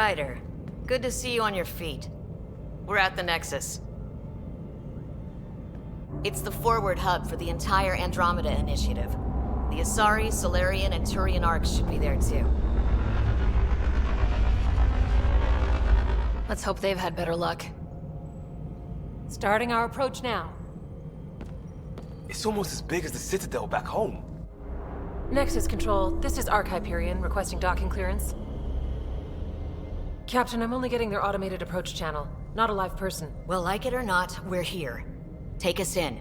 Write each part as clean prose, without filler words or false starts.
Ryder. Good to see you on your feet. We're at the Nexus. It's the forward hub for the entire Andromeda initiative. The Asari, Solarian, and Turian arcs should be there too. Let's hope they've had better luck. Starting our approach now. It's almost as big as the Citadel back home. Nexus Control, this is Arc Hyperion requesting docking clearance. Captain, I'm only getting their automated approach channel, not a live person. Well, like it or not, we're here. Take us in.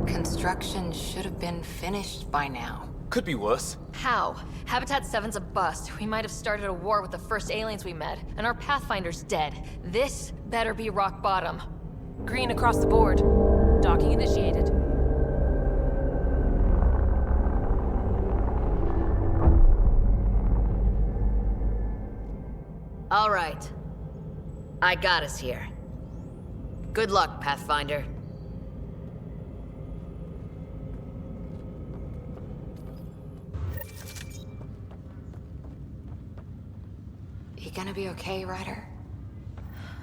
Construction should have been finished by now. Could be worse. How? Habitat 7's a bust. We might have started a war with the first aliens we met, and our Pathfinder's dead. This better be rock bottom. Green across the board. Docking initiated. All right. I got us here. Good luck, Pathfinder. You gonna be okay, Ryder?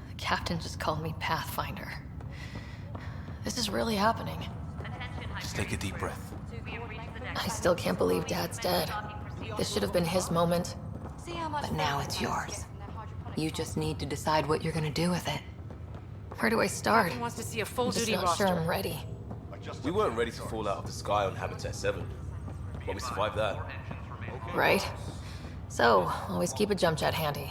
The captain just called me Pathfinder. This is really happening. Just take a deep breath. I still can't believe Dad's dead. This should have been his moment. But now it's yours. You just need to decide what you're gonna do with it. Where do I start? Captain wants to see a I'm full just duty not roster. sure I'm ready. We weren't ready to fall out of the sky on Habitat 7. But we survived that. Right? So, always keep a jump jet handy.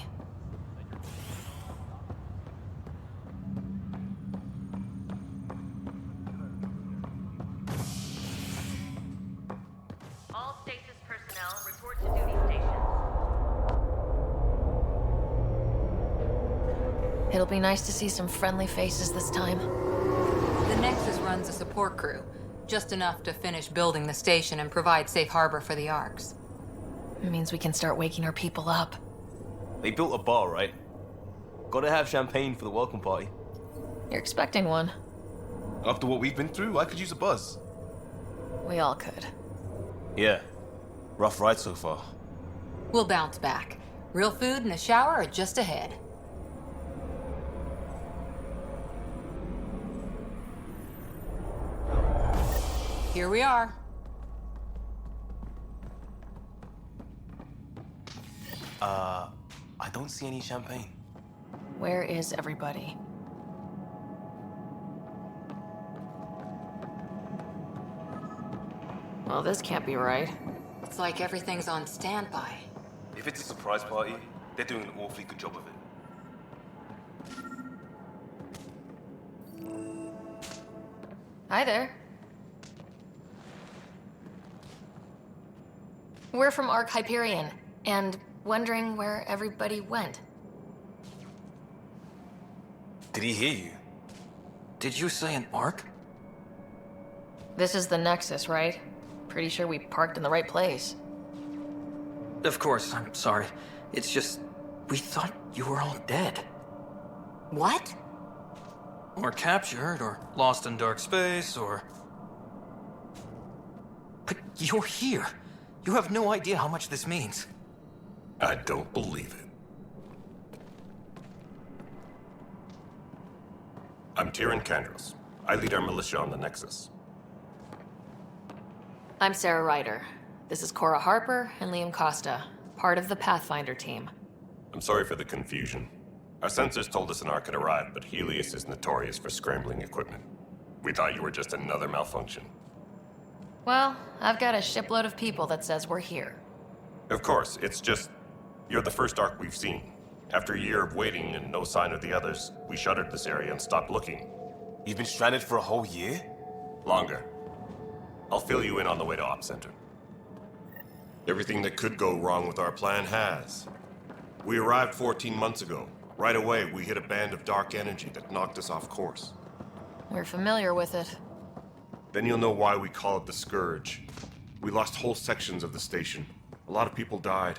All stasis personnel report to duty stations. It'll be nice to see some friendly faces this time. The Nexus runs a support crew, just enough to finish building the station and provide safe harbor for the Arcs. It means we can start waking our people up. They built a bar, right? Gotta have champagne for the welcome party. You're expecting one. After what we've been through, I could use a buzz. We all could. Yeah. Rough ride so far. We'll bounce back. Real food and a shower are just ahead. Here we are. I don't see any champagne. Where is everybody? Well, this can't be right. It's like everything's on standby. If it's a surprise party, they're doing an awfully good job of it. Hi there. We're from Arc Hyperion, and wondering where everybody went. Did he hear you? Did you say an arc? This is the Nexus, right? Pretty sure we parked in the right place. Of course, I'm sorry. It's just, we thought you were all dead. What? Or captured, or lost in dark space, or... But you're here. You have no idea how much this means. I don't believe it. I'm Tyrion Kandros. I lead our militia on the Nexus. I'm Sarah Ryder. This is Cora Harper and Liam Costa, part of the Pathfinder team. I'm sorry for the confusion. Our sensors told us an Ark had arrived, but Helios is notorious for scrambling equipment. We thought you were just another malfunction. Well, I've got a shipload of people that says we're here. Of course, it's just... You're the first Ark we've seen. After a year of waiting and no sign of the others, we shuttered this area and stopped looking. You've been stranded for a whole year? Longer. I'll fill you in on the way to Op Center. Everything that could go wrong with our plan has. We arrived 14 months ago. Right away, we hit a band of dark energy that knocked us off course. We're familiar with it. Then you'll know why we call it the Scourge. We lost whole sections of the station. A lot of people died.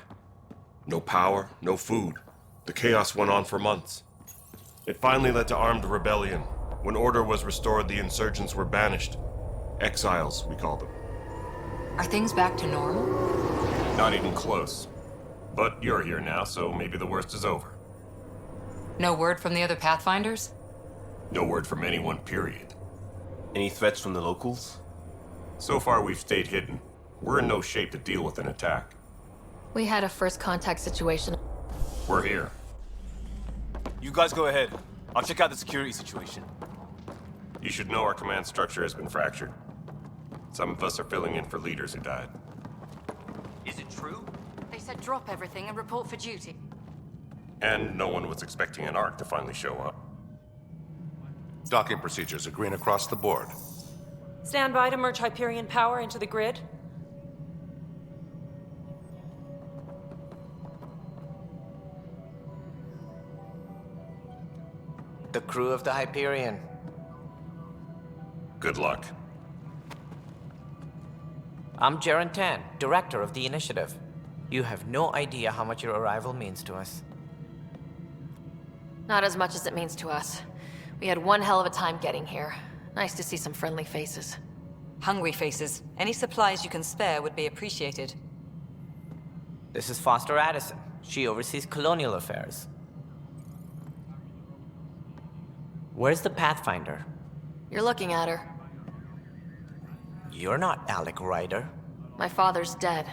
No power, no food. The chaos went on for months. It finally led to armed rebellion. When order was restored, the insurgents were banished. Exiles, we call them. Are things back to normal? Not even close. But you're here now, so maybe the worst is over. No word from the other Pathfinders? No word from anyone, period. Any threats from the locals? So far, we've stayed hidden. We're in no shape to deal with an attack. We had a first contact situation. We're here. You guys go ahead. I'll check out the security situation. You should know our command structure has been fractured. Some of us are filling in for leaders who died. Is it true? They said drop everything and report for duty. And no one was expecting an Ark to finally show up. Docking procedures are green across the board. Stand by to merge Hyperion power into the grid. The crew of the Hyperion. Good luck. I'm Jaren Tan, director of the initiative. You have no idea how much your arrival means to us. Not as much as it means to us. We had one hell of a time getting here. Nice to see some friendly faces. Hungry faces. Any supplies you can spare would be appreciated. This is Foster Addison. She oversees colonial affairs. Where's the Pathfinder? You're looking at her. You're not Alec Ryder. My father's dead.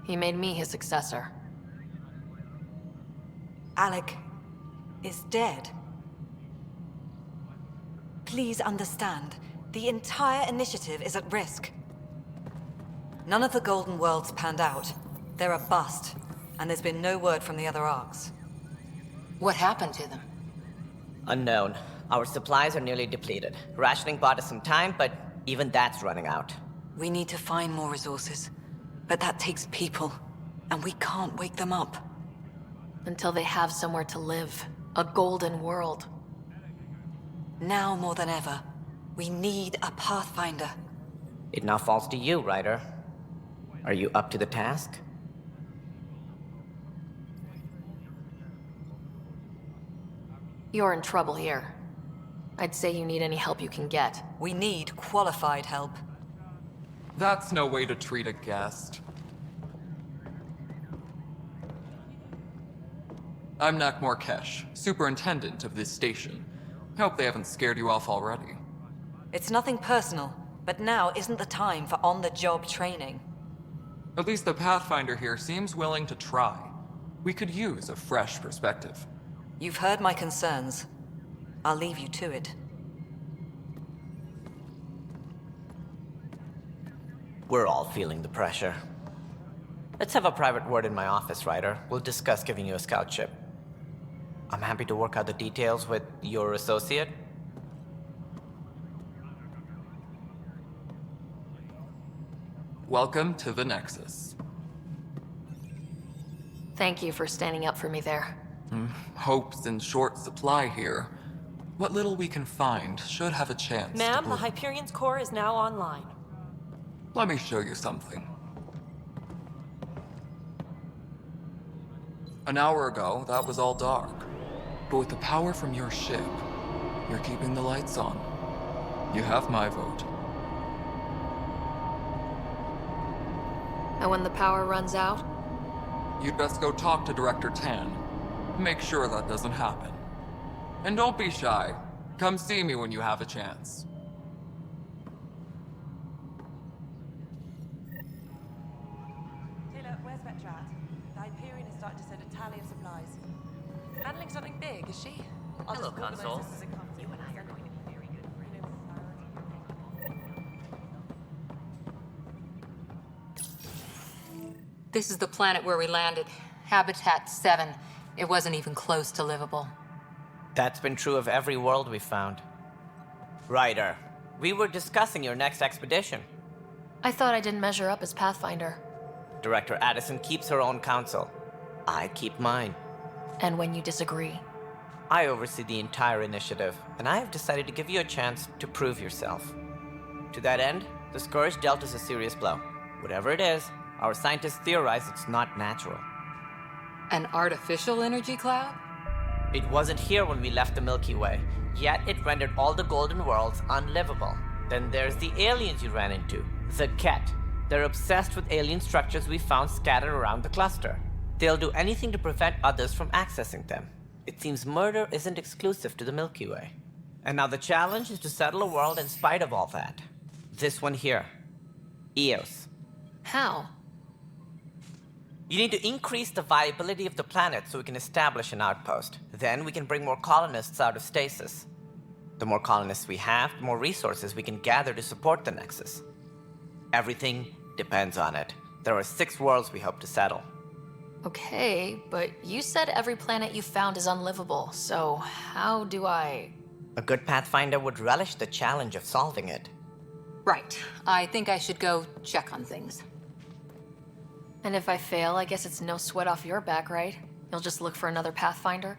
He made me his successor. Alec is dead. Please understand, the entire initiative is at risk. None of the Golden Worlds panned out. They're a bust, and there's been no word from the other Arks. What happened to them? Unknown. Our supplies are nearly depleted. Rationing bought us some time, but even that's running out. We need to find more resources, but that takes people, and we can't wake them up. Until they have somewhere to live. A golden world. Now more than ever, we need a Pathfinder. It now falls to you, Ryder. Are you up to the task? You're in trouble here. I'd say you need any help you can get. We need qualified help. That's no way to treat a guest. I'm Nakmor Kesh, superintendent of this station. Hope they haven't scared you off already. It's nothing personal, but now isn't the time for on-the-job training. At least the Pathfinder here seems willing to try. We could use a fresh perspective. You've heard my concerns. I'll leave you to it. We're all feeling the pressure. Let's have a private word in my office, Ryder. We'll discuss giving you a scout ship. I'm happy to work out the details with your associate. Welcome to the Nexus. Thank you for standing up for me there. Hope's in short supply here. What little we can find should have a chance Ma'am, to the Hyperion's core is now online. Let me show you something. An hour ago, that was all dark. But with the power from your ship, you're keeping the lights on. You have my vote. And when the power runs out? You'd best go talk to Director Tan. Make sure that doesn't happen. And don't be shy. Come see me when you have a chance. Taylor, where's Vetra at? The Hyperion is starting to send a tally of supplies. Handling something big, is she? I'll Hello, just organize Console. this as it comes. You and I are going to be very good friends. This is the planet where we landed. Habitat 7. It wasn't even close to livable. That's been true of every world we found. Ryder, we were discussing your next expedition. I thought I didn't measure up as Pathfinder. Director Addison keeps her own counsel. I keep mine. And when you disagree? I oversee the entire initiative, and I have decided to give you a chance to prove yourself. To that end, the Scourge dealt us a serious blow. Whatever it is, our scientists theorize it's not natural. An artificial energy cloud? It wasn't here when we left the Milky Way, yet it rendered all the Golden Worlds unlivable. Then there's the aliens you ran into, the Ket. They're obsessed with alien structures we found scattered around the cluster. They'll do anything to prevent others from accessing them. It seems murder isn't exclusive to the Milky Way. And now the challenge is to settle a world in spite of all that. This one here. Eos. How? You need to increase the viability of the planet so we can establish an outpost. Then we can bring more colonists out of stasis. The more colonists we have, the more resources we can gather to support the Nexus. Everything depends on it. There are 6 worlds we hope to settle. Okay, but you said every planet you found is unlivable, so how do I... A good Pathfinder would relish the challenge of solving it. Right. I think I should go check on things. And if I fail, I guess it's no sweat off your back, right? You'll just look for another Pathfinder?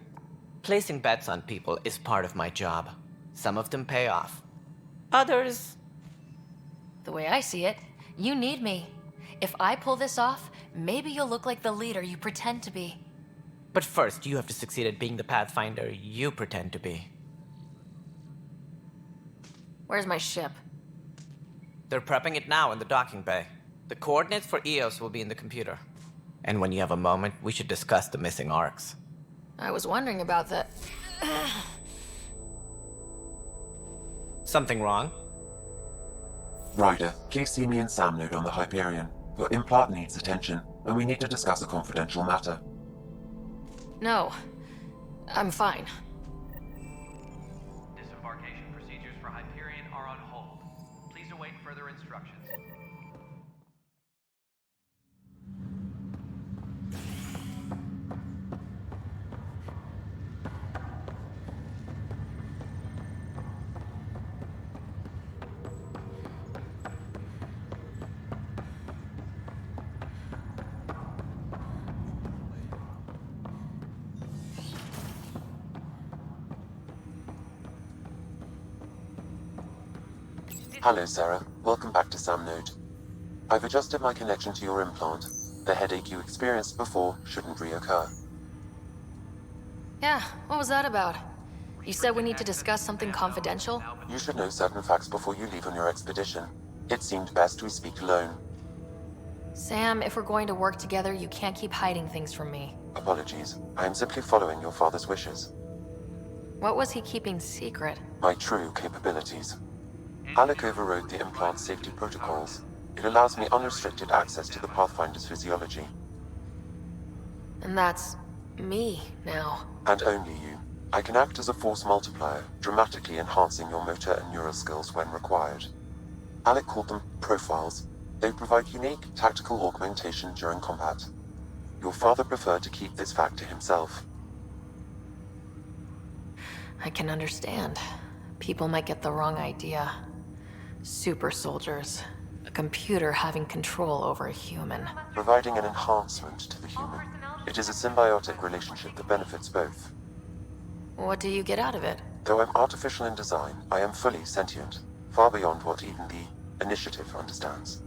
Placing bets on people is part of my job. Some of them pay off. Others... The way I see it, you need me. If I pull this off, maybe you'll look like the leader you pretend to be. But first, you have to succeed at being the Pathfinder you pretend to be. Where's my ship? They're prepping it now in the docking bay. The coordinates for Eos will be in the computer. And when you have a moment, we should discuss the missing arcs. I was wondering about that. Something wrong? Ryder, please see me and Sam Node on the Hyperion. Your implant needs attention, and we need to discuss a confidential matter. No. I'm fine. Disembarkation procedures for Hyperion are on hold. Please await further instructions. Hello, Sarah. Welcome back to Sam Node. I've adjusted my connection to your implant. The headache you experienced before shouldn't reoccur. Yeah, what was that about? You said we need to discuss something confidential? You should know certain facts before you leave on your expedition. It seemed best we speak alone. Sam, if we're going to work together, you can't keep hiding things from me. Apologies. I am simply following your father's wishes. What was he keeping secret? My true capabilities. Alec overrode the implant's safety protocols. It allows me unrestricted access to the Pathfinder's physiology. And that's... me, now. And only you. I can act as a force multiplier, dramatically enhancing your motor and neural skills when required. Alec called them profiles. They provide unique tactical augmentation during combat. Your father preferred to keep this fact to himself. I can understand. People might get the wrong idea. Super soldiers. A computer having control over a human. Providing an enhancement to the human. It is a symbiotic relationship that benefits both. What do you get out of it? Though I'm artificial in design, I am fully sentient. Far beyond what even the Initiative understands.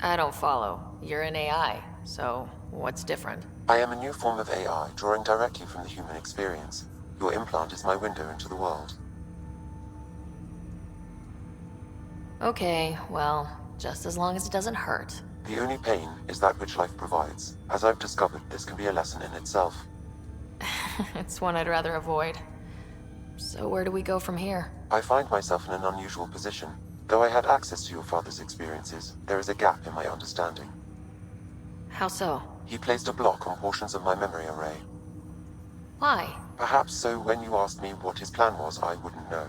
I don't follow. You're an AI, so what's different? I am a new form of AI, drawing directly from the human experience. Your implant is my window into the world. Okay, well, just as long as it doesn't hurt. The only pain is that which life provides. As I've discovered, this can be a lesson in itself. It's one I'd rather avoid. So where do we go from here? I find myself in an unusual position. Though I had access to your father's experiences, there is a gap in my understanding. How so? He placed a block on portions of my memory array. Why? Perhaps so when you asked me what his plan was, I wouldn't know.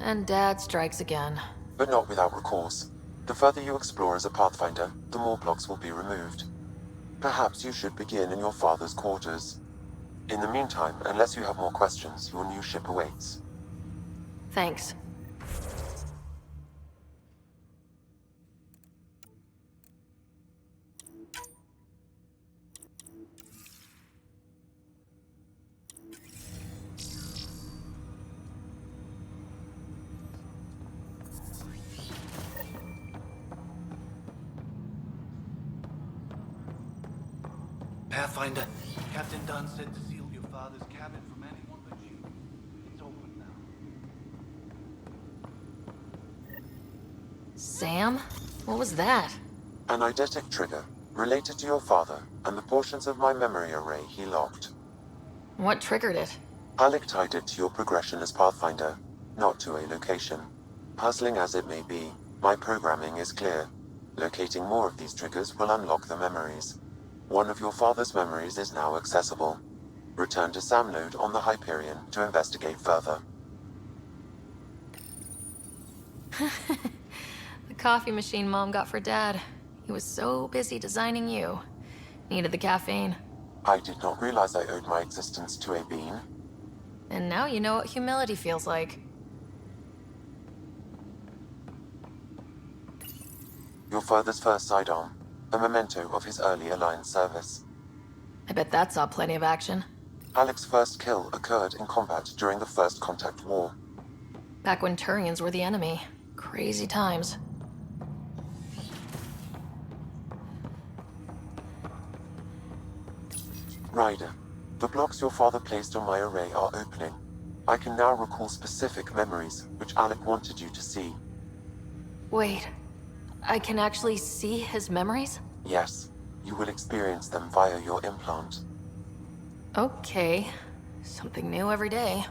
And Dad strikes again. But not without recourse. The further you explore as a Pathfinder, the more blocks will be removed. Perhaps you should begin in your father's quarters. In the meantime, unless you have more questions, your new ship awaits. Thanks. Pathfinder, Captain Dunn said to seal your father's cabin from anyone but you. It's open now. Sam? What was that? An eidetic trigger, related to your father, and the portions of my memory array he locked. What triggered it? Alec tied it to your progression as Pathfinder, not to a location. Puzzling as it may be, my programming is clear. Locating more of these triggers will unlock the memories. One of your father's memories is now accessible. Return to Sam node on the Hyperion to investigate further. The coffee machine Mom got for Dad. He was so busy designing you. Needed the caffeine. I did not realize I owed my existence to a bean. And now you know what humility feels like. Your father's first sidearm, a memento of his early Alliance service. I bet that saw plenty of action. Alec's first kill occurred in combat during the First Contact War. Back when Turians were the enemy. Crazy times. Ryder, the blocks your father placed on my array are opening. I can now recall specific memories, which Alec wanted you to see. Wait, I can actually see his memories? Yes, you will experience them via your implant. Okay, something new every day.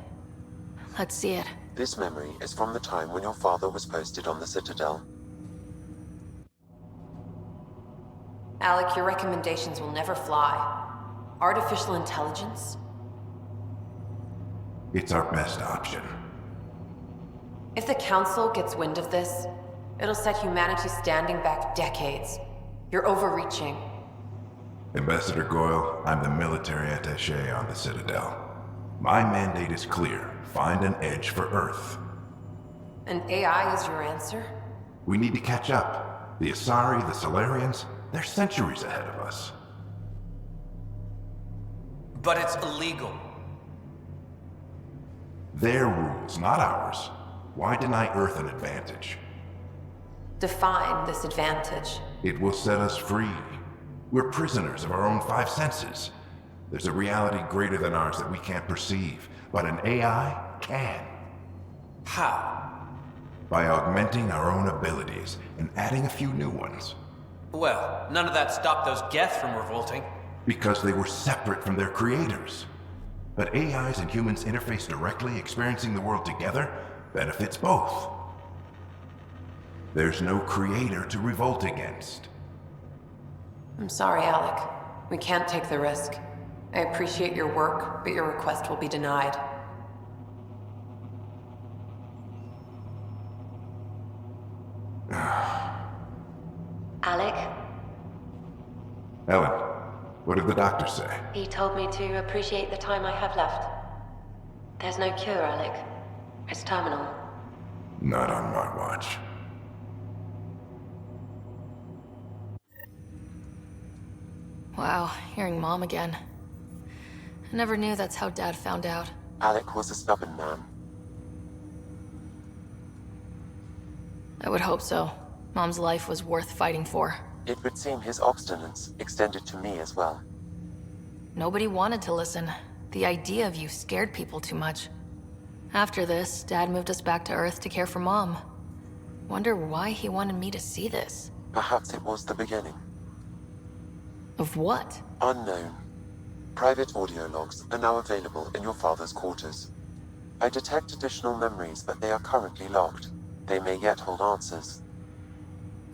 Let's see it. This memory is from the time when your father was posted on the Citadel. Alec, your recommendations will never fly. Artificial intelligence? It's our best option. If the Council gets wind of this, it'll set humanity standing back decades. You're overreaching. Ambassador Goyle, I'm the military attaché on the Citadel. My mandate is clear. Find an edge for Earth. And AI is your answer? We need to catch up. The Asari, the Solarians, they're centuries ahead of us. But it's illegal. Their rules, not ours. Why deny Earth an advantage? Define this advantage. It will set us free. We're prisoners of our own five senses. There's a reality greater than ours that we can't perceive, but an AI can. How? By augmenting our own abilities and adding a few new ones. Well, none of that stopped those Geth from revolting. Because they were separate from their creators. But AIs and humans interface directly, experiencing the world together, benefits both. There's no creator to revolt against. I'm sorry, Alec. We can't take the risk. I appreciate your work, but your request will be denied. Alec? Ellen, what did the doctor say? He told me to appreciate the time I have left. There's no cure, Alec. It's terminal. Not on my watch. Wow, hearing Mom again. I never knew that's how Dad found out. Alec was a stubborn man. I would hope so. Mom's life was worth fighting for. It would seem his obstinance extended to me as well. Nobody wanted to listen. The idea of you scared people too much. After this, Dad moved us back to Earth to care for Mom. Wonder why he wanted me to see this. Perhaps it was the beginning. Of what? Unknown. Private audio logs are now available in your father's quarters. I detect additional memories, but they are currently locked. They may yet hold answers.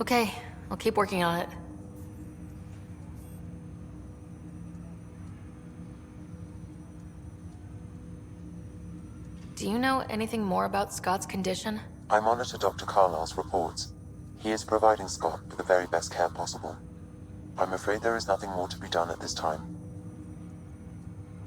Okay, I'll keep working on it. Do you know anything more about Scott's condition? I monitor Dr. Carlisle's reports. He is providing Scott with the very best care possible. I'm afraid there is nothing more to be done at this time.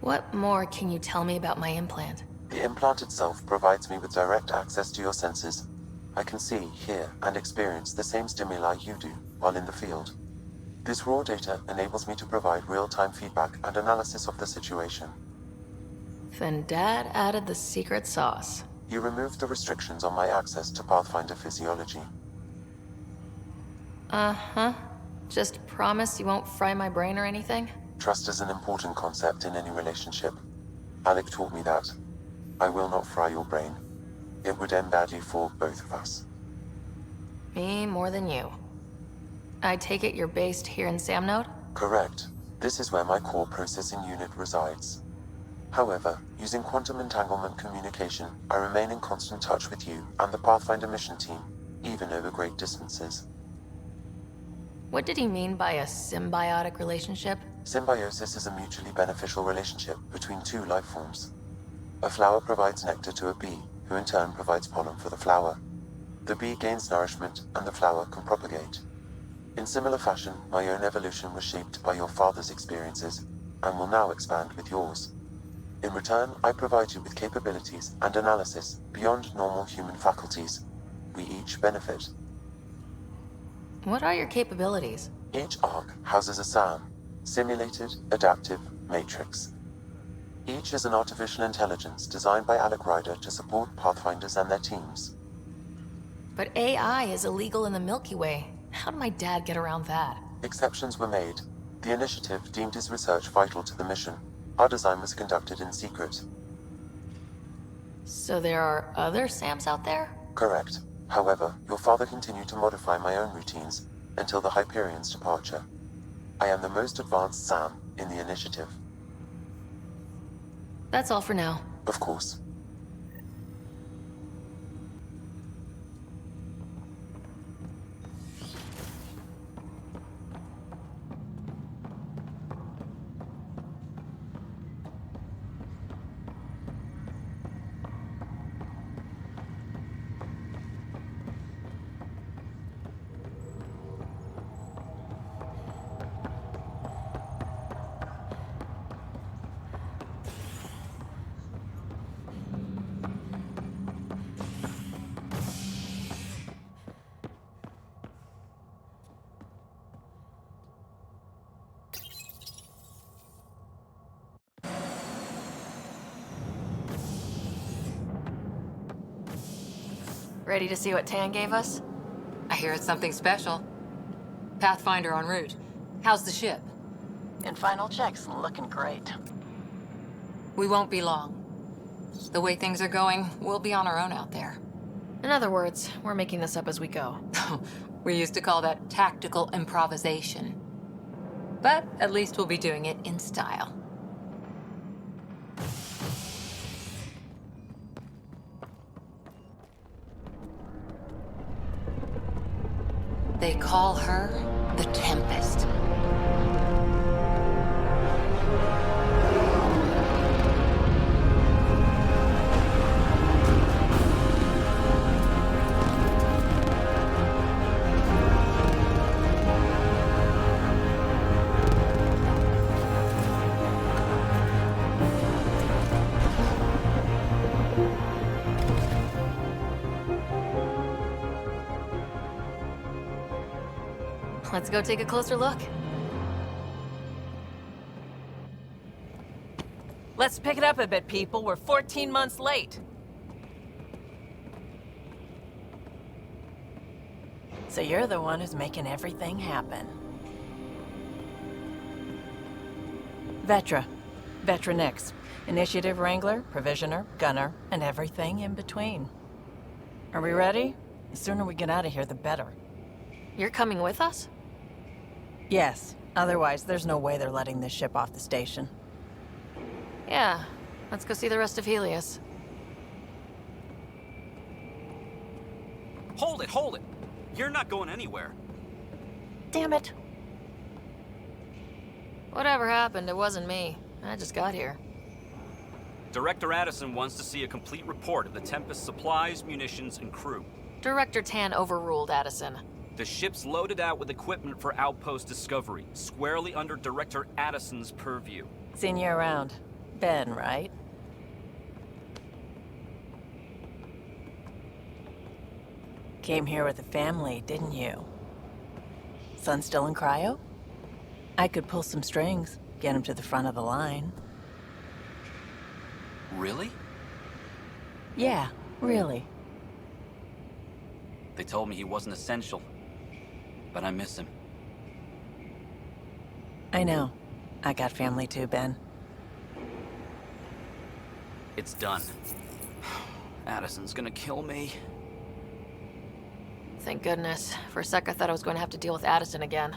What more can you tell me about my implant? The implant itself provides me with direct access to your senses. I can see, hear, and experience the same stimuli you do while in the field. This raw data enables me to provide real-time feedback and analysis of the situation. Then Dad added the secret sauce. He removed the restrictions on my access to Pathfinder physiology. Uh-huh. Just promise you won't fry my brain or anything? Trust is an important concept in any relationship. Alec taught me that. I will not fry your brain. It would end badly for both of us. Me more than you. I take it you're based here in Samnode? Correct. This is where my core processing unit resides. However, using quantum entanglement communication, I remain in constant touch with you and the Pathfinder mission team, even over great distances. What did he mean by a symbiotic relationship? Symbiosis is a mutually beneficial relationship between two life forms. A flower provides nectar to a bee, who in turn provides pollen for the flower. The bee gains nourishment, and the flower can propagate. In similar fashion, my own evolution was shaped by your father's experiences, and will now expand with yours. In return, I provide you with capabilities and analysis beyond normal human faculties. We each benefit. What are your capabilities? Each arc houses a SAM, Simulated Adaptive Matrix. Each is an artificial intelligence designed by Alec Ryder to support Pathfinders and their teams. But AI is illegal in the Milky Way. How did my dad get around that? Exceptions were made. The initiative deemed his research vital to the mission. Our design was conducted in secret. So there are other SAMs out there? Correct. However, your father continued to modify my own routines until the Hyperion's departure. I am the most advanced SAM in the initiative. That's all for now. Of course. Ready to see what Tan gave us? I hear it's something special. Pathfinder en route. How's the ship? In final checks, looking great. We won't be long. The way things are going, we'll be on our own out there. In other words, we're making this up as we go. We used to call that tactical improvisation. But at least we'll be doing it in style. They call her the Tempest. Let's go take a closer look. Let's pick it up a bit, people. We're 14 months late. So you're the one who's making everything happen. Vetra. Vetra Nix. Initiative Wrangler, Provisioner, Gunner, and everything in between. Are we ready? The sooner we get out of here, the better. You're coming with us? Yes. Otherwise, there's no way they're letting this ship off the station. Yeah. Let's go see the rest of Helios. Hold it, hold it! You're not going anywhere. Damn it. Whatever happened, it wasn't me. I just got here. Director Addison wants to see a complete report of the Tempest's supplies, munitions, and crew. Director Tan overruled Addison. The ship's loaded out with equipment for outpost discovery, squarely under Director Addison's purview. Seen you around. Ben, right? Came here with the family, didn't you? Son still in cryo? I could pull some strings, get him to the front of the line. Really? Yeah, really. They told me he wasn't essential, but I miss him. I know. I got family too, Ben. It's done. Addison's gonna kill me. Thank goodness. For a sec, I thought I was going to have to deal with Addison again.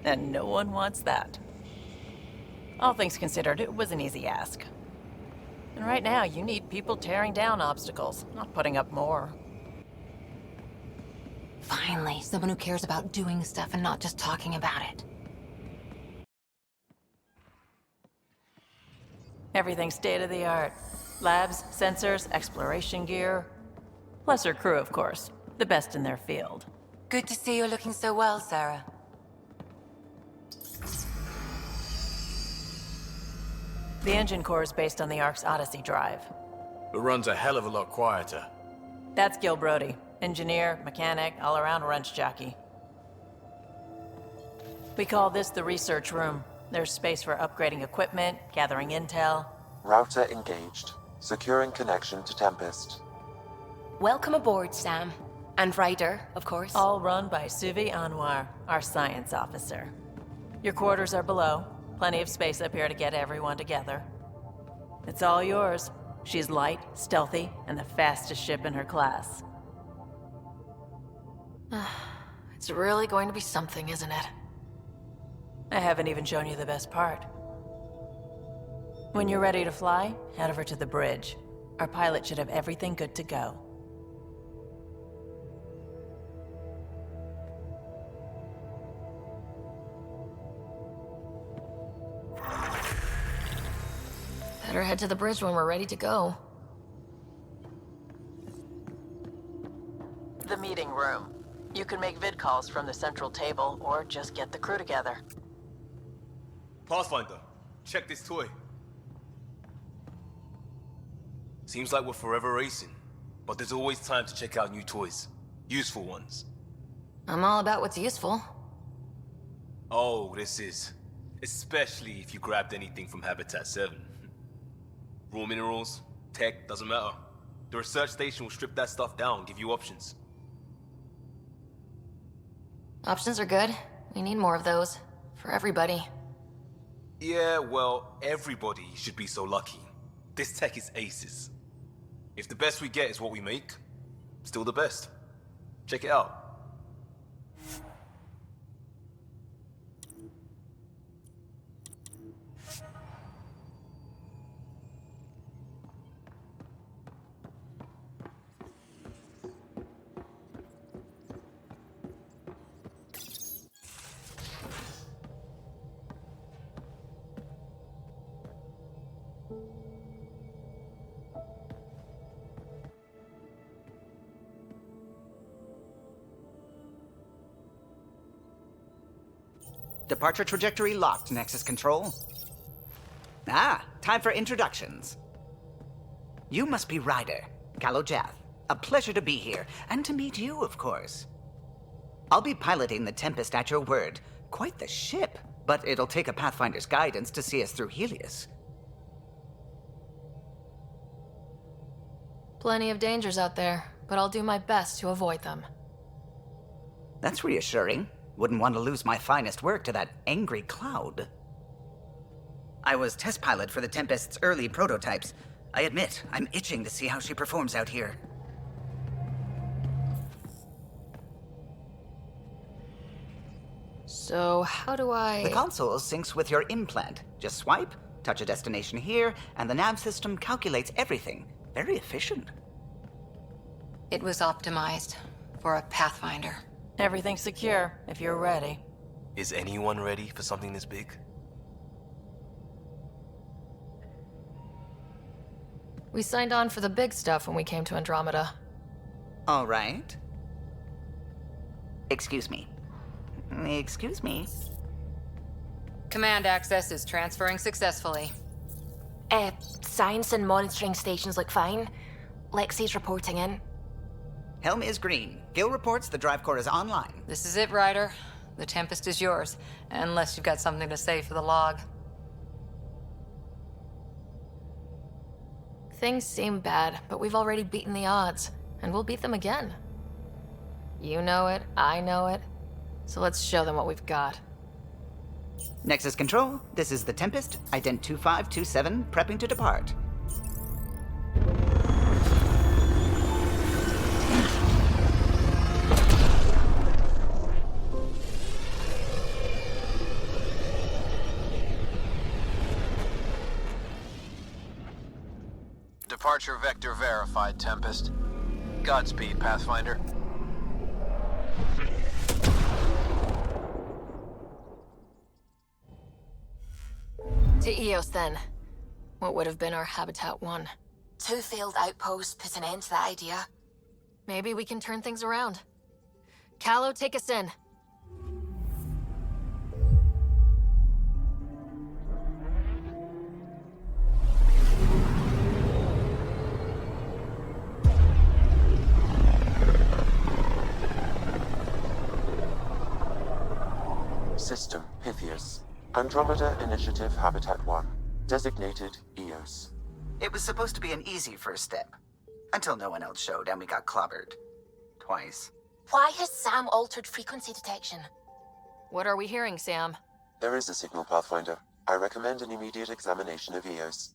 And no one wants that. All things considered, it was an easy ask. And right now, you need people tearing down obstacles, not putting up more. Finally, someone who cares about doing stuff and not just talking about it. Everything's state-of-the-art. Labs, sensors, exploration gear. Plus her crew, of course. The best in their field. Good to see you're looking so well, Sarah. The engine core is based on the Ark's Odyssey drive. It runs a hell of a lot quieter. That's Gil Brody. Engineer, mechanic, all-around wrench jockey. We call this the research room. There's space for upgrading equipment, gathering intel. Router engaged. Securing connection to Tempest. Welcome aboard, Sam. And Ryder, of course. All run by Suvi Anwar, our science officer. Your quarters are below. Plenty of space up here to get everyone together. It's all yours. She's light, stealthy, and the fastest ship in her class. It's really going to be something, isn't it? I haven't even shown you the best part. When you're ready to fly, head over to the bridge. Our pilot should have everything good to go. Better head to the bridge when we're ready to go. The meeting room. You can make vid calls from the central table, or just get the crew together. Pathfinder, check this toy. Seems like we're forever racing, but there's always time to check out new toys. Useful ones. I'm all about what's useful. Oh, this is. Especially if you grabbed anything from Habitat 7. Raw minerals, tech, doesn't matter. The research station will strip that stuff down, give you options. Options are good. We need more of those. For everybody. Yeah, well, everybody should be so lucky. This tech is aces. If the best we get is what we make, still the best. Check it out. Departure trajectory locked, Nexus Control. Ah, time for introductions. You must be Ryder, Kalojath. A pleasure to be here, and to meet you, of course. I'll be piloting the Tempest at your word. Quite the ship, but it'll take a Pathfinder's guidance to see us through Helios. Plenty of dangers out there, but I'll do my best to avoid them. That's reassuring. Wouldn't want to lose my finest work to that angry cloud. I was test pilot for the Tempest's early prototypes. I admit, I'm itching to see how she performs out here. So, how do I... The console syncs with your implant. Just swipe, touch a destination here, and the nav system calculates everything. Very efficient. It was optimized for a Pathfinder. Everything's secure, if you're ready. Is anyone ready for something this big? We signed on for the big stuff when we came to Andromeda. All right. Excuse me. Excuse me. Command access is transferring successfully. Science and monitoring stations look fine. Lexi's reporting in. Helm is green. Gil reports the drive core is online. This is it, Ryder. The Tempest is yours, unless you've got something to say for the log. Things seem bad, but we've already beaten the odds, and we'll beat them again. You know it, I know it, so let's show them what we've got. Nexus Control, this is the Tempest, ident 2527, prepping to depart. Departure vector verified, Tempest. Godspeed, Pathfinder. To Eos, then. What would have been our Habitat 1? 2 failed outposts put an end to that idea. Maybe we can turn things around. Callow, take us in. System Pythias. Andromeda Initiative Habitat 1. Designated Eos. It was supposed to be an easy first step. Until no one else showed and we got clobbered. Twice. Why has Sam altered frequency detection? What are we hearing, Sam? There is a signal, Pathfinder. I recommend an immediate examination of Eos.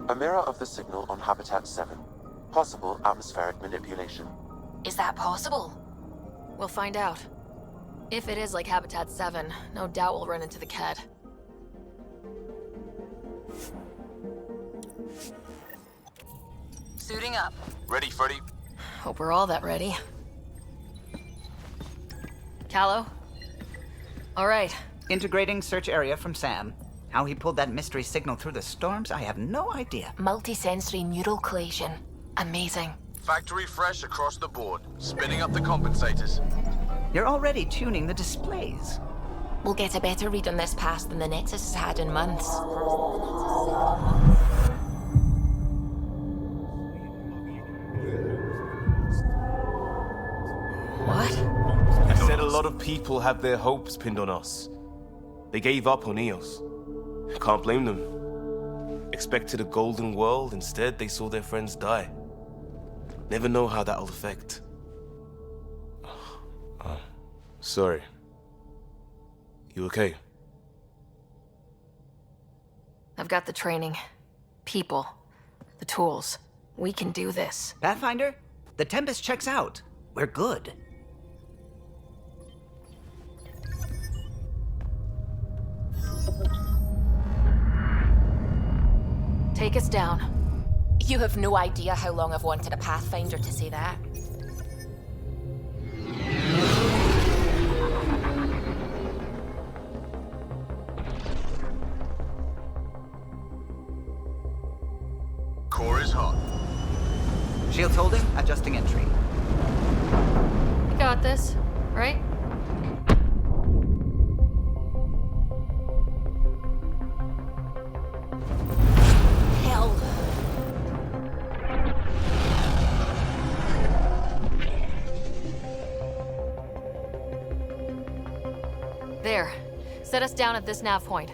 A mirror of the signal on Habitat 7. Possible atmospheric manipulation. Is that possible? We'll find out. If it is like Habitat 7, no doubt we'll run into the Ked. Suiting up. Ready, Freddy? Hope we're all that ready. Callow? All right. Integrating search area from Sam. How he pulled that mystery signal through the storms, I have no idea. Multisensory neural collation. Amazing. Factory fresh across the board. Spinning up the compensators. You're already tuning the displays. We'll get a better read on this pass than the Nexus has had in months. What? I said a lot of people have their hopes pinned on us. They gave up on Eos. Can't blame them. Expected a golden world, instead they saw their friends die. Never know how that'll affect. Sorry. You okay? I've got the training. People. The tools. We can do this. Pathfinder, the Tempest checks out. We're good. Take us down. You have no idea how long I've wanted a Pathfinder to say that. Core is hot. Shields holding, adjusting entry. You got this, right? Hell. There. Set us down at this nav point.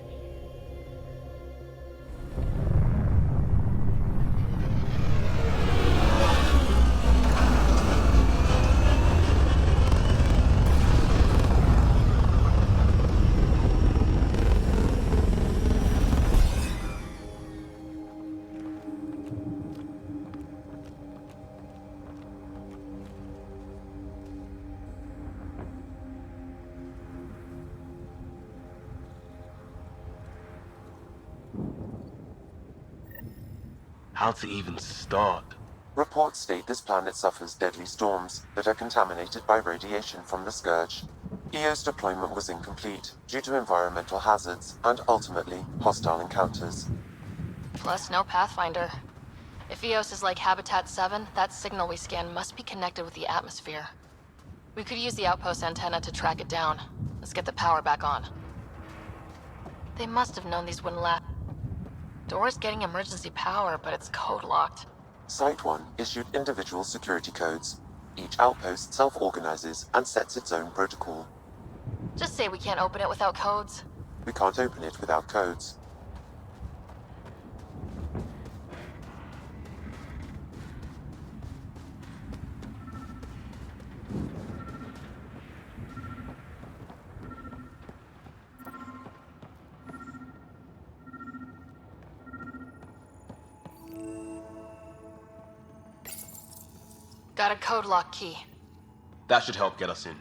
How to even start? Reports state this planet suffers deadly storms that are contaminated by radiation from the Scourge. Eos deployment was incomplete due to environmental hazards and ultimately hostile encounters. Plus, no Pathfinder. If Eos is like Habitat 7, that signal we scan must be connected with the atmosphere. We could use the outpost antenna to track it down. Let's get the power back on. They must have known these wouldn't last. Door's getting emergency power, but it's code-locked. Site 1 issued individual security codes. Each outpost self-organizes and sets its own protocol. Just say we can't open it without codes. We can't open it without codes. Got a code lock key. That should help get us in.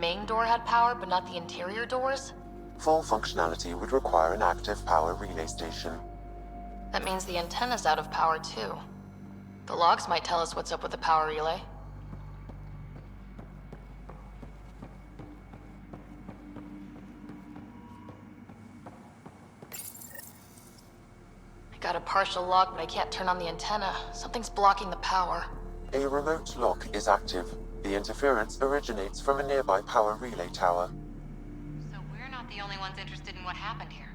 Main door had power, but not the interior doors? Full functionality would require an active power relay station. That means the antenna's out of power too. The logs might tell us what's up with the power relay. I got a partial log, but I can't turn on the antenna. Something's blocking the power. A remote lock is active. The interference originates from a nearby power relay tower. So we're not the only ones interested in what happened here.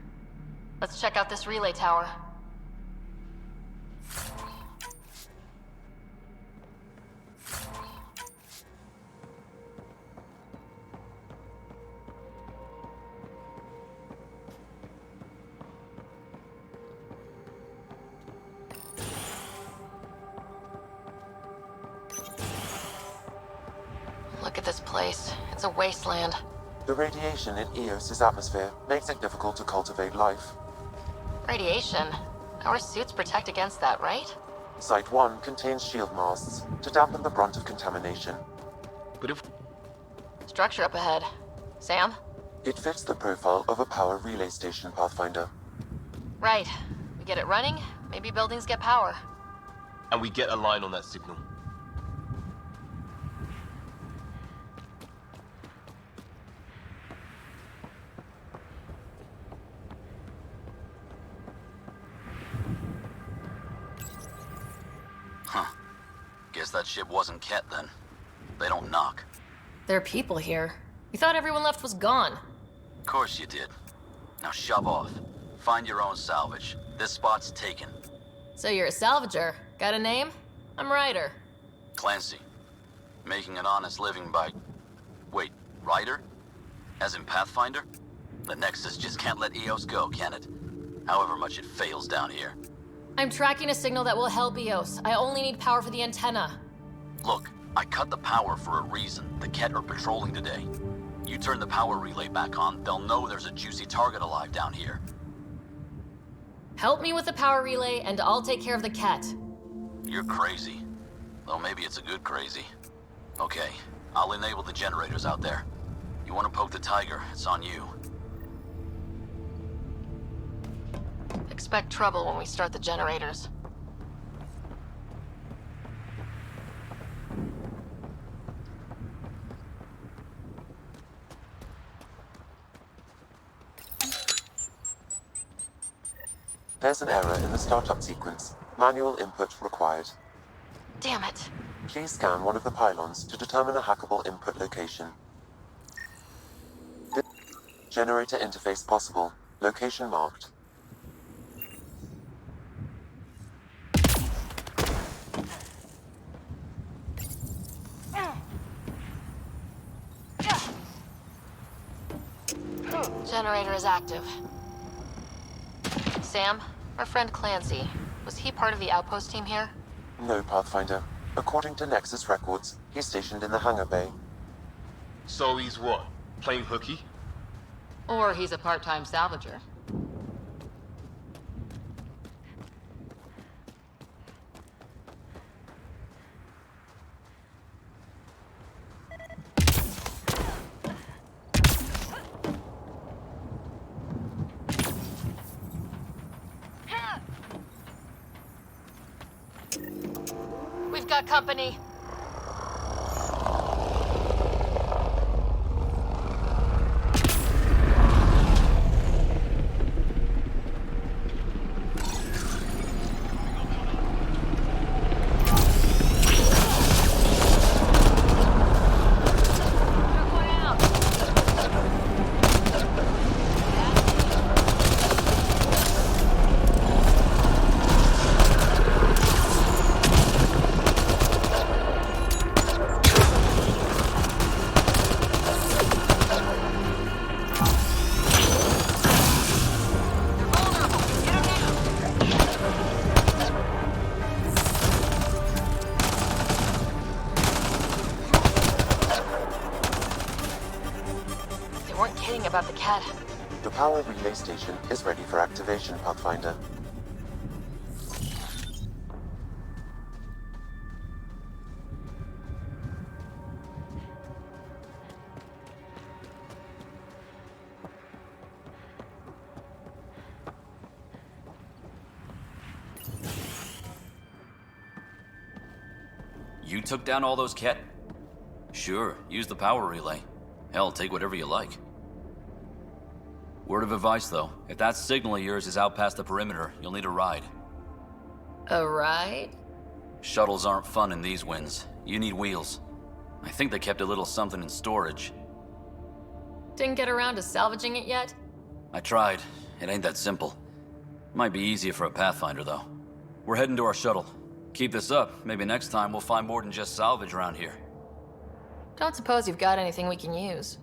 Let's check out this relay tower. Look at this place. It's a wasteland. The radiation in Eos's atmosphere makes it difficult to cultivate life. Radiation? Our suits protect against that, right? Site 1 contains shield masts to dampen the brunt of contamination. But if... Structure up ahead. Sam? It fits the profile of a power relay station, Pathfinder. Right. We get it running, maybe buildings get power. And we get a line on that signal. Guess that ship wasn't Ket then. They don't knock. There are people here. We thought everyone left was gone. Of course you did. Now shove off. Find your own salvage. This spot's taken. So you're a salvager. Got a name? I'm Ryder. Clancy. Making an honest living by... Wait, Ryder? As in Pathfinder? The Nexus just can't let Eos go, can it? However much it fails down here. I'm tracking a signal that will help Eos. I only need power for the antenna. Look, I cut the power for a reason. The Ket are patrolling today. You turn the power relay back on, they'll know there's a juicy target alive down here. Help me with the power relay, and I'll take care of the Ket. You're crazy. Though maybe it's a good crazy. Okay, I'll enable the generators out there. You want to poke the tiger, it's on you. Expect trouble when we start the generators. There's an error in the startup sequence. Manual input required. Damn it. Please scan one of the pylons to determine a hackable input location. Generator interface possible. Location marked. Generator is active. Sam, our friend Clancy, was he part of the outpost team here? No, Pathfinder. According to Nexus records, he's stationed in the hangar bay. So he's what? Playing hooky? Or he's a part-time salvager. We've got company. weren't kidding about the cat. The power relay station is ready for activation, Pathfinder. You took down all those cat... Sure, use the power relay. Hell, take whatever you like. Word of advice, though. If that signal of yours is out past the perimeter, you'll need a ride. A ride? Shuttles aren't fun in these winds. You need wheels. I think they kept a little something in storage. Didn't get around to salvaging it yet? I tried. It ain't that simple. Might be easier for a Pathfinder, though. We're heading to our shuttle. Keep this up. Maybe next time we'll find more than just salvage around here. Don't suppose you've got anything we can use.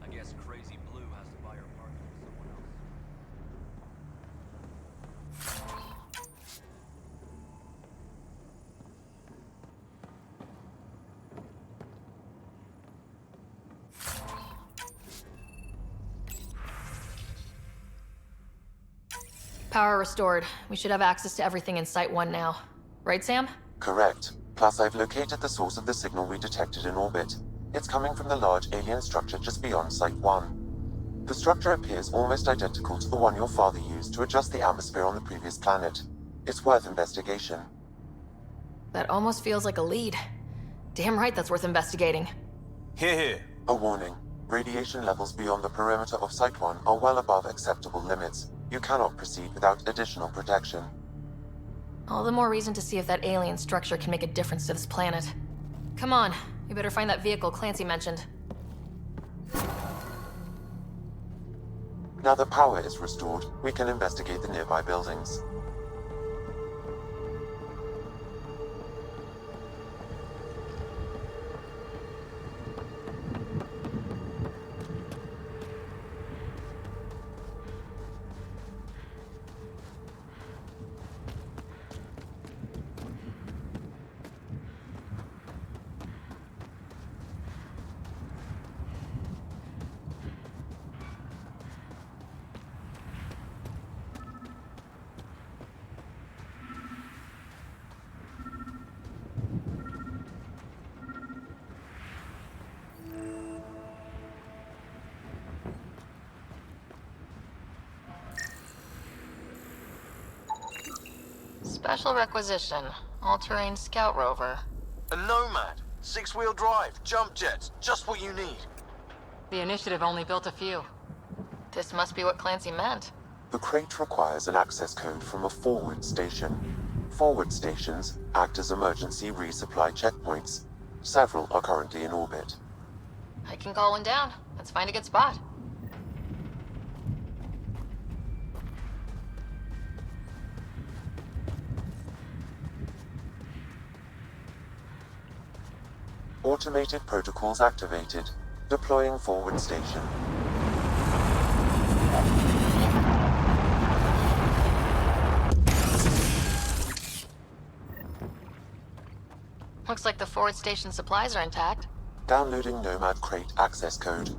I guess Crazy Blue has to buy her parking with someone else. Power restored. We should have access to everything in Site 1 now. Right, Sam? Correct. Plus, I've located the source of the signal we detected in orbit. It's coming from the large alien structure just beyond Site 1. The structure appears almost identical to the one your father used to adjust the atmosphere on the previous planet. It's worth investigation. That almost feels like a lead. Damn right that's worth investigating. Here. A warning. Radiation levels beyond the perimeter of Site 1 are well above acceptable limits. You cannot proceed without additional protection. All the more reason to see if that alien structure can make a difference to this planet. Come on, we better find that vehicle Clancy mentioned. Now that power is restored, we can investigate the nearby buildings. Special requisition. All-terrain scout rover. A Nomad. 6-wheel drive. Jump jets. Just what you need. The Initiative only built a few. This must be what Clancy meant. The crate requires an access code from a forward station. Forward stations act as emergency resupply checkpoints. Several are currently in orbit. I can call one down. Let's find a good spot. Automated protocols activated. Deploying forward station. Looks like the forward station supplies are intact. Downloading Nomad crate access code.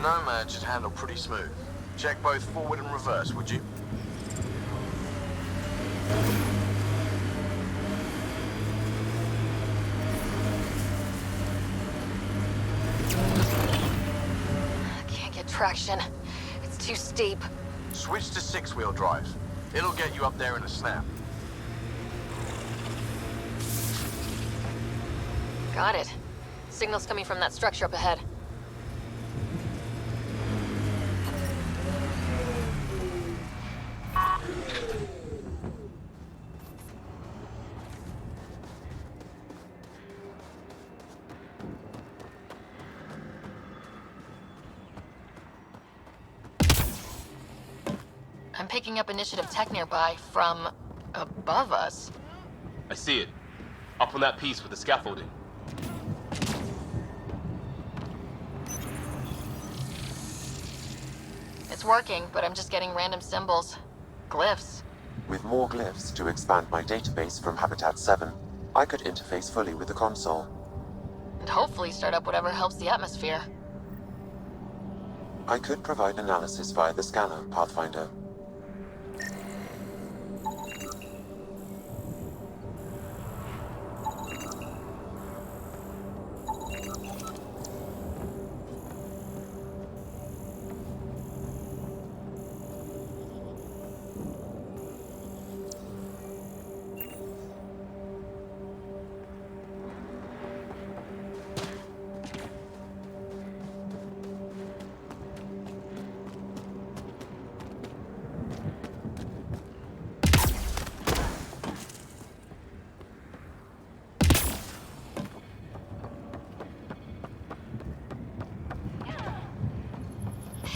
Nomad should handle pretty smooth. Check both forward and reverse, would you? Can't get traction. It's too steep. Switch to 6-wheel drive. It'll get you up there in a snap. Got it. Signal's coming from that structure up ahead. I'm picking up initiative tech nearby from above us. I see it. Up on that piece with the scaffolding. It's working, but I'm just getting random symbols. Glyphs. With more glyphs to expand my database from Habitat 7, I could interface fully with the console. And hopefully start up whatever helps the atmosphere. I could provide analysis via the scanner, Pathfinder.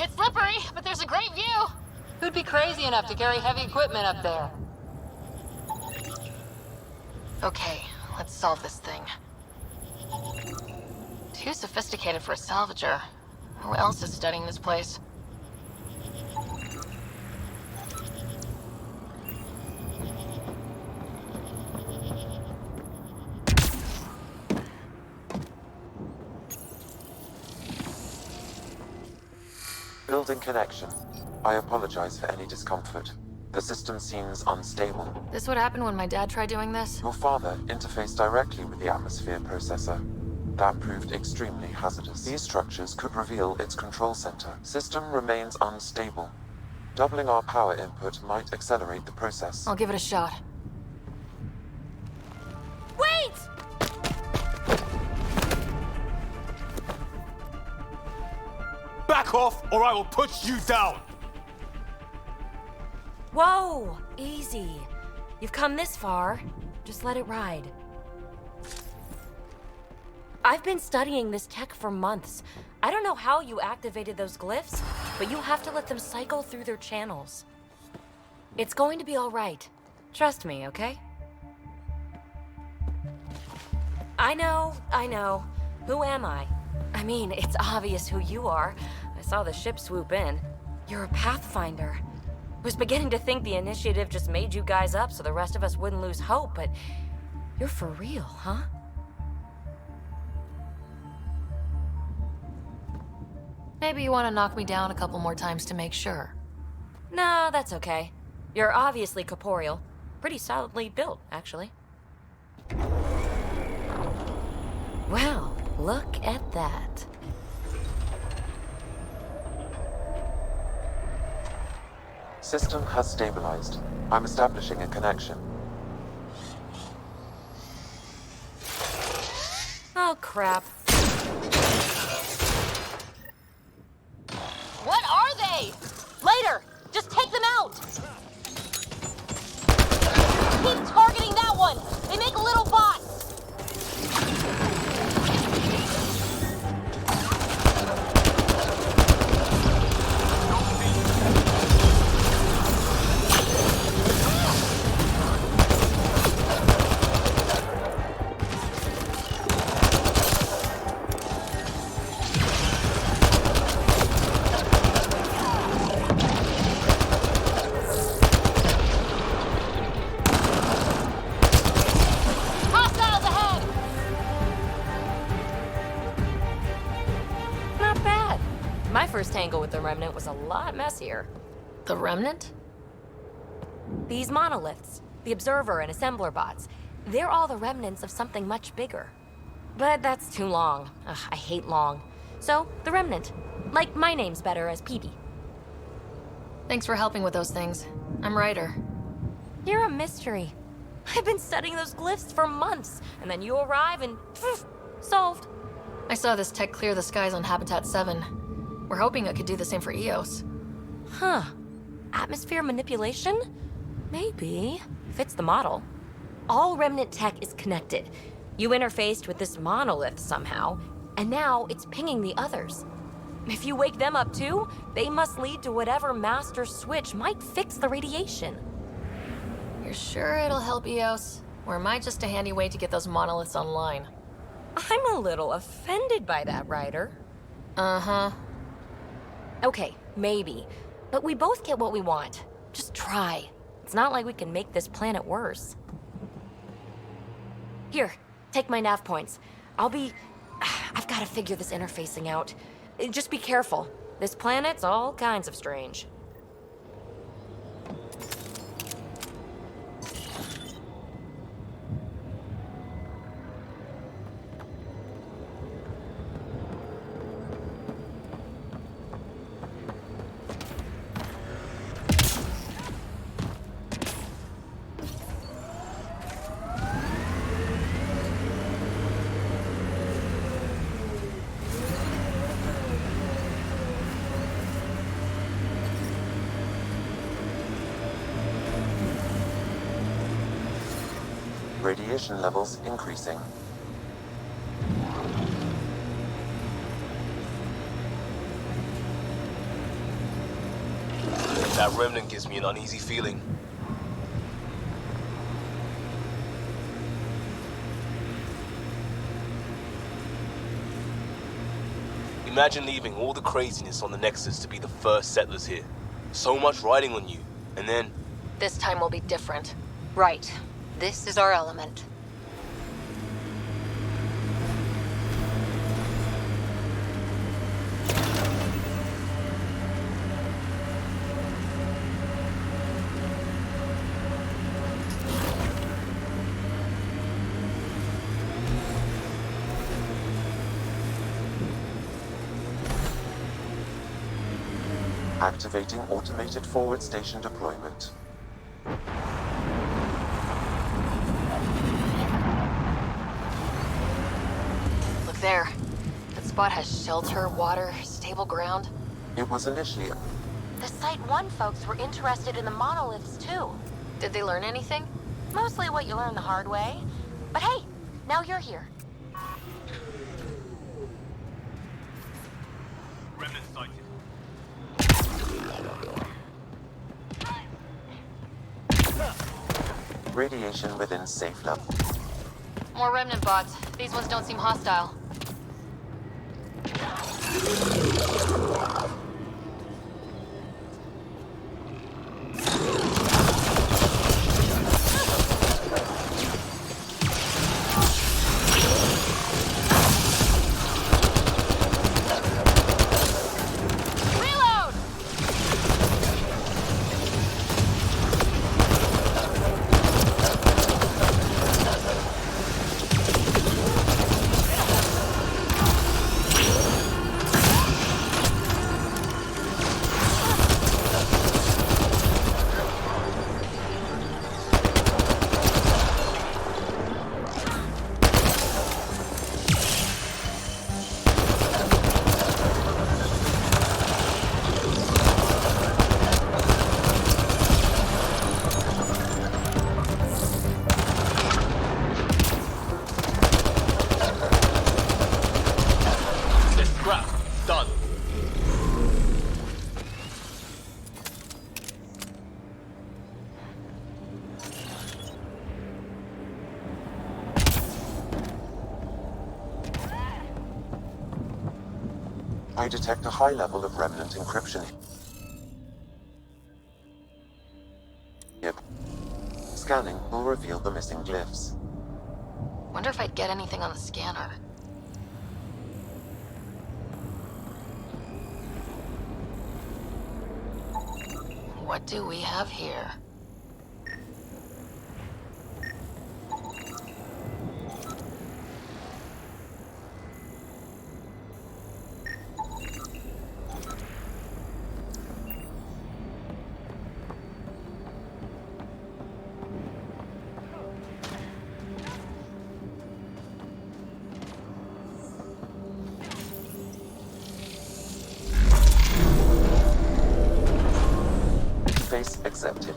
It's slippery, but there's a great view. Who'd be crazy enough to carry heavy equipment up there? Okay, let's solve this thing. Too sophisticated for a salvager. Who else is studying this place? Building connection. I apologize for any discomfort. The system seems unstable. This would happen when my dad tried doing this? Your father interfaced directly with the atmosphere processor. That proved extremely hazardous. These structures could reveal its control center. System remains unstable. Doubling our power input might accelerate the process. I'll give it a shot. Wait! Back off, or I will push you down! Whoa! Easy. You've come this far. Just let it ride. I've been studying this tech for months. I don't know how you activated those glyphs, but you have to let them cycle through their channels. It's going to be all right. Trust me, okay? I know. Who am I? I mean, it's obvious who you are. I saw the ship swoop in. You're a Pathfinder. I was beginning to think the initiative just made you guys up so the rest of us wouldn't lose hope, but you're for real, huh? Maybe you want to knock me down a couple more times to make sure. No, that's okay. You're obviously corporeal. Pretty solidly built, actually. Well, look at that. System has stabilized. I'm establishing a connection. Oh, crap. What are they? Later! Just take them out! Keep targeting that one! They make little bots! tangle with the Remnant was a lot messier. The Remnant? These monoliths, the Observer and Assembler bots, they're all the remnants of something much bigger. But that's too long. Ugh, I hate long. So, the Remnant. Like, my name's better as Peepee. Thanks for helping with those things. I'm Ryder. You're a mystery. I've been studying those glyphs for months, and then you arrive and poof, solved. I saw this tech clear the skies on Habitat 7. We're hoping it could do the same for EOS. Huh. Atmosphere manipulation? Maybe. Fits the model. All Remnant tech is connected. You interfaced with this monolith somehow, and now it's pinging the others. If you wake them up too, they must lead to whatever master switch might fix the radiation. You're sure it'll help EOS? Or am I just a handy way to get those monoliths online? I'm a little offended by that, Ryder. Uh-huh. Okay, maybe. But we both get what we want. Just try. It's not like we can make this planet worse. Here, take my nav points. I've got to figure this interfacing out. Just be careful. This planet's all kinds of strange. Radiation levels increasing. That remnant gives me an uneasy feeling. Imagine leaving all the craziness on the Nexus to be the first settlers here. So much riding on you, and then... This time will be different. Right. This is our element. Activating automated forward station deployment. Look there. That spot has shelter, water, stable ground. It was initially... The Site 1 folks were interested in the monoliths too. Did they learn anything? Mostly what you learn the hard way. But hey, now you're here. Remnant sighted. Radiation within safe level. More remnant bots. These ones don't seem hostile. I detect a high level of remnant encryption. Yep. Scanning will reveal the missing glyphs. Wonder if I'd get anything on the scanner. What do we have here? Space accepted.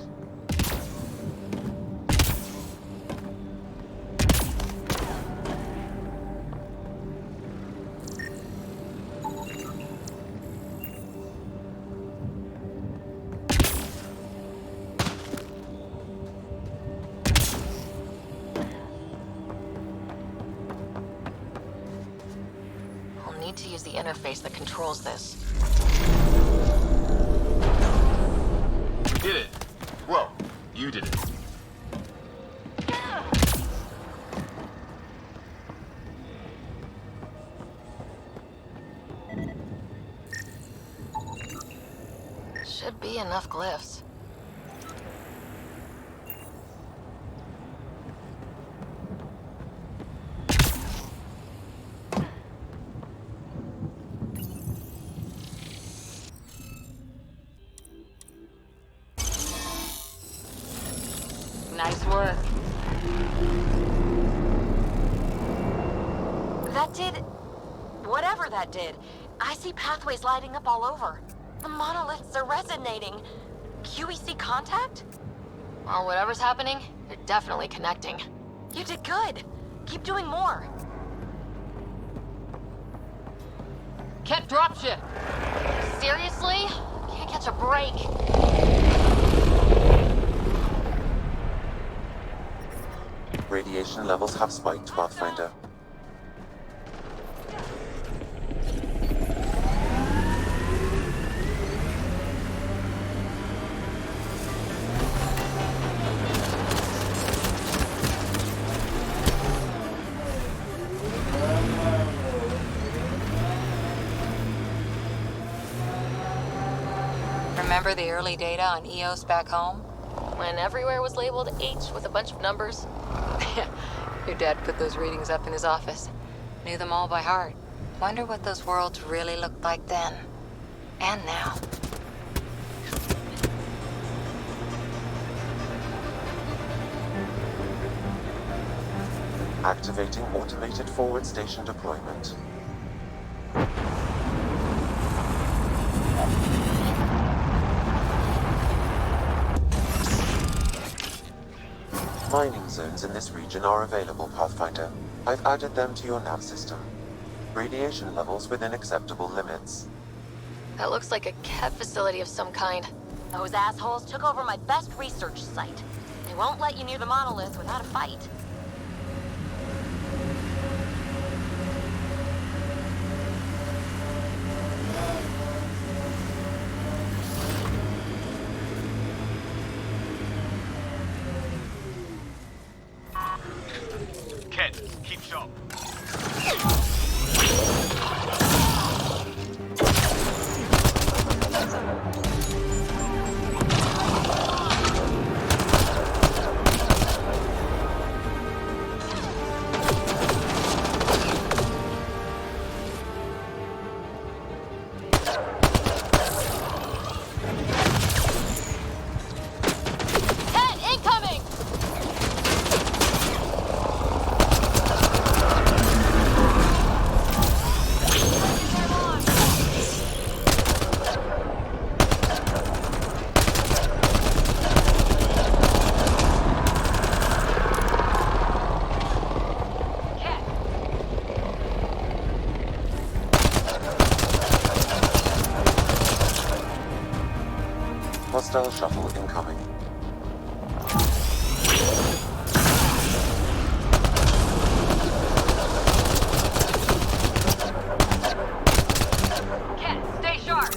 I'll need to use the interface that controls this. We did it. Well, you did it. Should be enough glyphs. Nice work. That did... whatever that did. I see pathways lighting up all over. The monoliths are resonating. QEC contact? Well, whatever's happening, they're definitely connecting. You did good. Keep doing more. Can't dropship! Seriously? Can't catch a break. Radiation levels have spiked, Pathfinder. Remember the early data on EOS back home? When everywhere was labeled H with a bunch of numbers. Your dad put those readings up in his office. Knew them all by heart. Wonder what those worlds really looked like then. And now. Activating automated forward station deployment. Mining zones in this region are available, Pathfinder. I've added them to your nav system. Radiation levels within acceptable limits. That looks like a Kev facility of some kind. Those assholes took over my best research site. They won't let you near the monolith without a fight. Kent, keep sharp. Hostile shuttle incoming. Ken, stay sharp.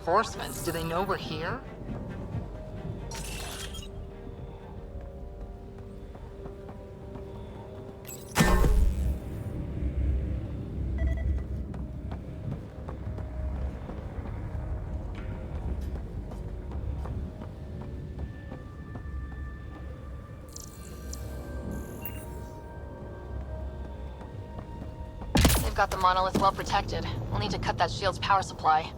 reinforcements. Do they know we're here? They've got the monolith well protected. We'll need to cut that shield's power supply.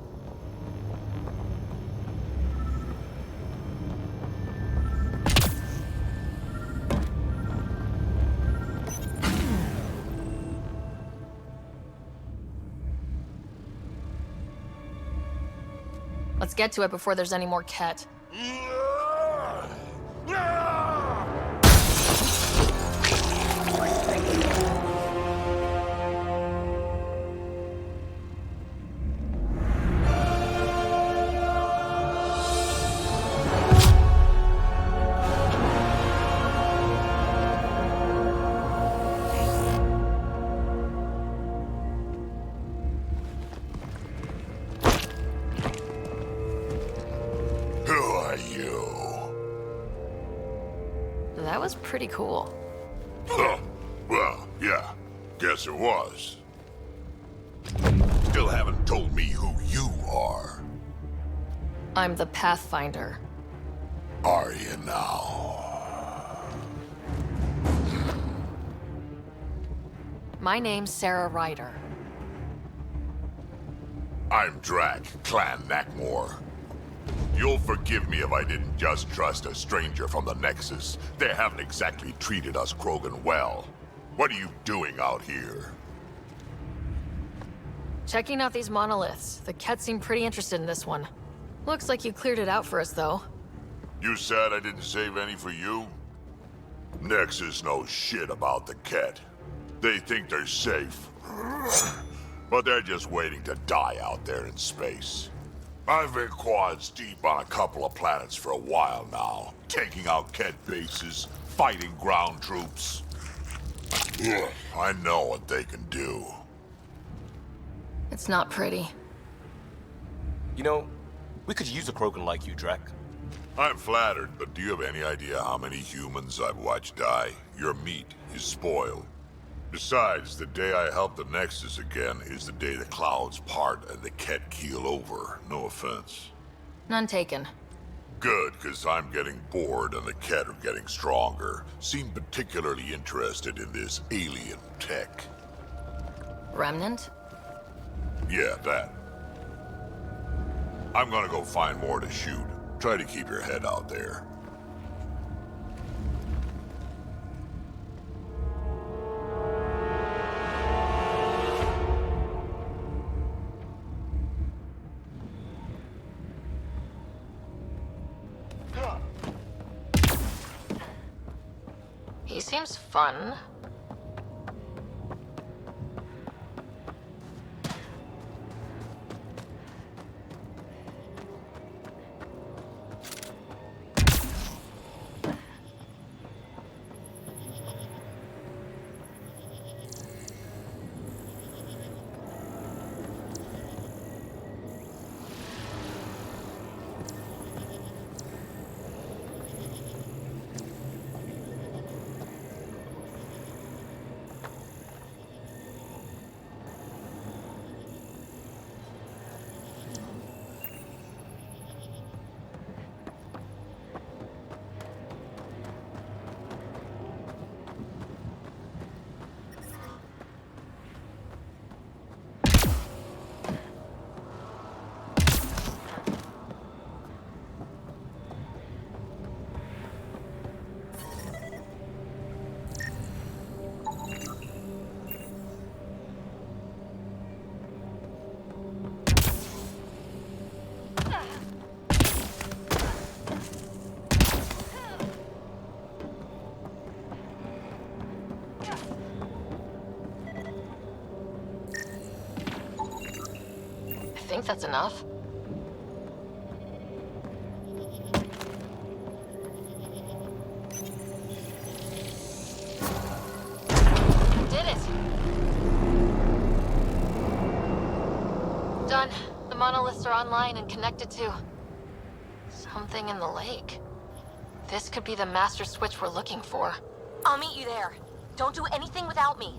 Let's get to it before there's any more Ket. That was pretty cool. Huh. Well, yeah. Guess it was. Still haven't told me who you are. I'm the Pathfinder. Are you now? My name's Sarah Ryder. I'm Drac, Clan Nakmor. You'll forgive me if I didn't just trust a stranger from the Nexus. They haven't exactly treated us Krogan well. What are you doing out here? Checking out these monoliths. The Ket seem pretty interested in this one. Looks like you cleared it out for us, though. You said I didn't save any for you? Nexus knows shit about the Ket. They think they're safe. But they're just waiting to die out there in space. I've been quads deep on a couple of planets for a while now, taking out Ket bases, fighting ground troops. Ugh, I know what they can do. It's not pretty. You know, we could use a Krogan like you, Drac. I'm flattered, but do you have any idea how many humans I've watched die? Your meat is spoiled. Besides, the day I help the Nexus again is the day the clouds part and the Ket keel over. No offense. None taken. Good, because I'm getting bored and the Ket are getting stronger. Seem particularly interested in this alien tech. Remnant? Yeah, that. I'm gonna go find more to shoot. Try to keep your head out there. He seems fun. I think that's enough. Did it! Done. The monoliths are online and connected to something in the lake. This could be the master switch we're looking for. I'll meet you there. Don't do anything without me.